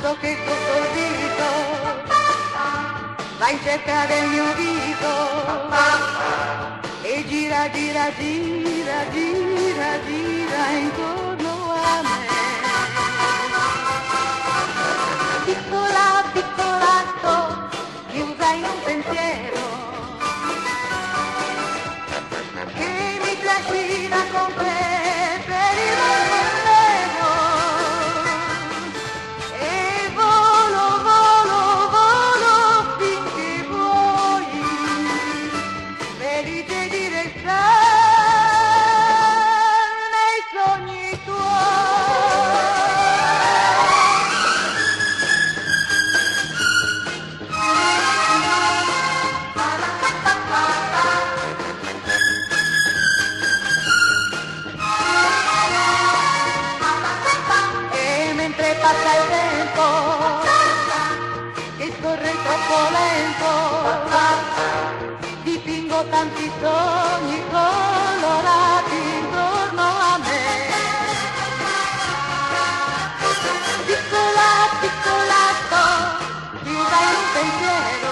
so che il tuo sorriso va in cerca del mio viso e gira, gira, gira, gira, gira intorno a me. Piccola, piccolatto, chiusa in un pensiero che mi trascina con te per il mondo intero. E volo, volo, volo finché vuoi, felice di restare nei sogni tuoi. E mentre passa il tempo, che scorre troppo lento, dipingo tanti sogni colorati intorno a me. Piccola, piccolatto, chiusa in un pensiero